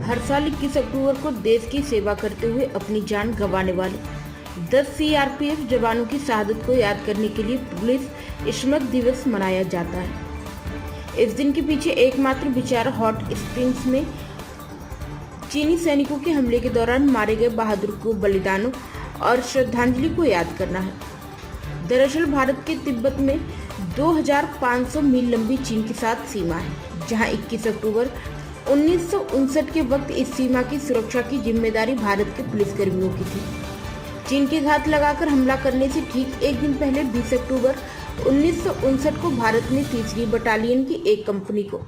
हर साल 21 अक्टूबर को देश की सेवा करते हुए अपनी जान गंवाने वाले 10 सीआरपीएफ जवानों की शहादत को याद करने के लिए पुलिस स्मृति दिवस मनाया जाता है। इस दिन के पीछे एकमात्र विचार हॉट स्प्रिंग्स में चीनी सैनिकों के हमले के दौरान मारे गए बहादुर को बलिदानों और श्रद्धांजलि को याद करना है। दरअसल भारत के तिब्बत में 2500 मील लंबी चीन के साथ सीमा है, जहां 21 अक्टूबर 1959 के वक्त इस सीमा की सुरक्षा की जिम्मेदारी भारत के पुलिसकर्मियों की थी। चीन के घात लगाकर हमला करने से ठीक एक दिन पहले 20 अक्टूबर 1959 को भारत ने 3री बटालियन की एक कंपनी को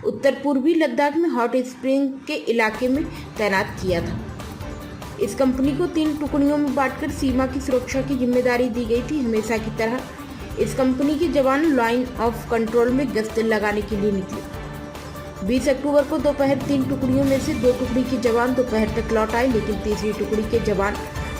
उत्तर पूर्वी लद्दाख में हॉट स्प्रिंग के इलाके में तैनात किया था। इस कंपनी को 3 टुकड़ियों में बांटकर सीमा की सुरक्षा की जिम्मेदारी दी गई थी। हमेशा की तरह इस कंपनी के जवान लाइन ऑफ कंट्रोल में गश्त लगाने के लिए निकले। 20 अक्टूबर को दोपहर 3 टुकड़ियों में से 2 टुकड़ी के जवान दोपहर तक लौट आए, लेकिन 3री टुकड़ी के जवान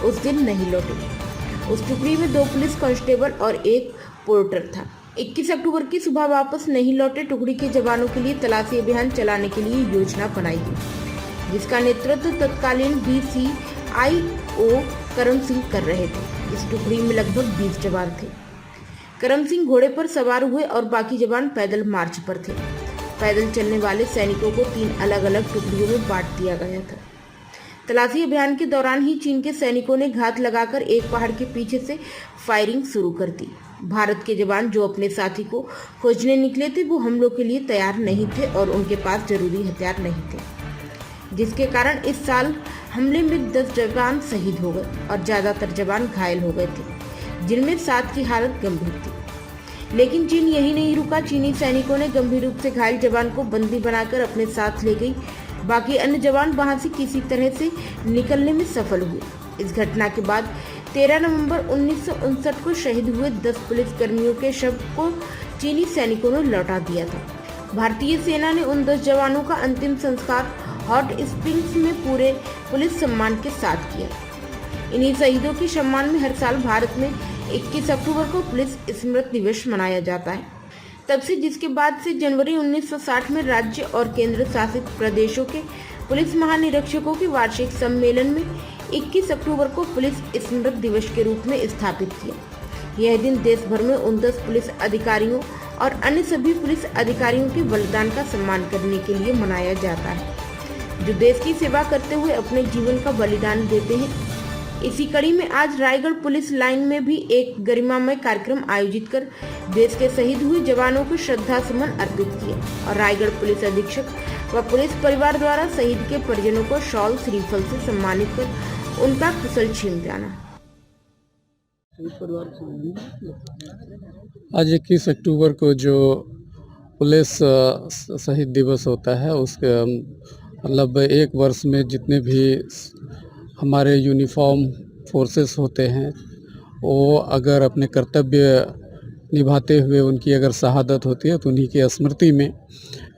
उस दिन नहीं लौटे। उस टुकड़ी में 2 पुलिस कांस्टेबल और 1 पोर्टर था। 21 अक्टूबर की सुबह वापस नहीं लौटे टुकड़ी के जवानों के लिए तलाशी अभियान चलाने के लिए योजना बनाई गई, जिसका नेतृत्व तत्कालीन DCIO करम सिंह कर रहे थे। इस टुकड़ी में लगभग 20 जवान थे। करम सिंह घोड़े पर सवार हुए और बाकी जवान पैदल मार्च पर थे। पैदल चलने वाले सैनिकों को 3 अलग अलग टुकड़ियों में बांट दिया गया था। तलाशी अभियान के दौरान ही चीन के सैनिकों ने घात लगाकर एक पहाड़ के पीछे से फायरिंग शुरू कर दी। भारत के जवान जो अपने साथी को खोजने निकले थे, वो हमलों के लिए तैयार नहीं थे और उनके पास जरूरी हथियार नहीं थे, जिसके कारण इस साल हमले में 10 जवान शहीद हो गए और ज्यादातर जवान घायल हो गए थे, जिनमें 7 की हालत गंभीर थी। लेकिन चीन यही नहीं रुका। चीनी सैनिकों ने गंभीर रूप से घायल जवान को बंदी बनाकर अपने साथ ले गई। बाकी अन्य जवान वहां से किसी तरह से निकलने में सफल हुए। इस घटना के बाद 13 नवंबर 1959 को शहीद हुए 10 पुलिसकर्मियों के शव को चीनी सैनिकों ने लौटा दिया था। भारतीय सेना ने उन 10 जवानों का अंतिम संस्कार हॉट स्प्रिंग्स में पूरे पुलिस सम्मान के साथ किया। इन्हीं शहीदों के सम्मान में हर साल भारत में 21 अक्टूबर को पुलिस स्मृति दिवस मनाया जाता है। तब से जिसके बाद से जनवरी 1960 में राज्य और केंद्र शासित प्रदेशों के पुलिस महानिरीक्षकों के वार्षिक सम्मेलन में 21 अक्टूबर को पुलिस स्मृति दिवस के रूप में स्थापित किया। यह दिन देश भर में उन 10 पुलिस अधिकारियों और अन्य सभी पुलिस अधिकारियों के बलिदान का सम्मान करने के लिए मनाया जाता है, जो देश की सेवा करते हुए अपने जीवन का बलिदान देते हैं। इसी कड़ी में आज रायगढ़ पुलिस लाइन में भी एक गरिमामय कार्यक्रम आयोजित कर देश के शहीद हुए जवानों को श्रद्धा सुमन अर्पित किए और रायगढ़ पुलिस अधीक्षक व पुलिस परिवार द्वारा शहीद के परिजनों को शॉल श्रीफल से सम्मानित कर उनका कुशल छीन जाना। आज 21 अक्टूबर को जो पुलिस शहीद दिवस होता है, उसके मतलब एक वर्ष में जितने भी हमारे यूनिफॉर्म फोर्सेस होते हैं, वो अगर अपने कर्तव्य निभाते हुए उनकी अगर शहादत होती है तो उन्हीं की स्मृति में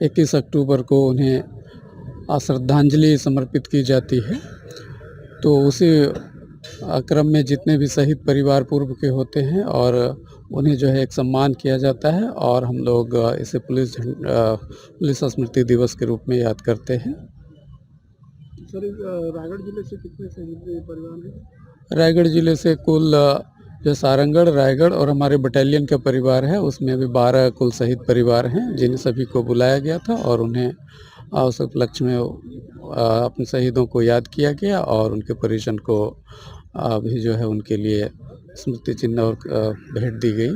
21 अक्टूबर को उन्हें श्रद्धांजलि समर्पित की जाती है। तो उसी क्रम में जितने भी शहीद परिवार पूर्व के होते हैं और उन्हें जो है एक सम्मान किया जाता है और हम लोग इसे पुलिस स्मृति दिवस के रूप में याद करते हैं। सर, रायगढ़ जिले से कितने शहीद परिवार हैं? रायगढ़ जिले से कुल जो सारंगढ़, रायगढ़ और हमारे बटालियन का परिवार है, उसमें अभी 12 कुल शहीद परिवार हैं, जिन्हें सभी को बुलाया गया था और उन्हें उस उपलक्ष्य में अपने शहीदों को याद किया गया और उनके परिजन को भी जो है उनके लिए स्मृति चिन्ह और भेंट दी गई।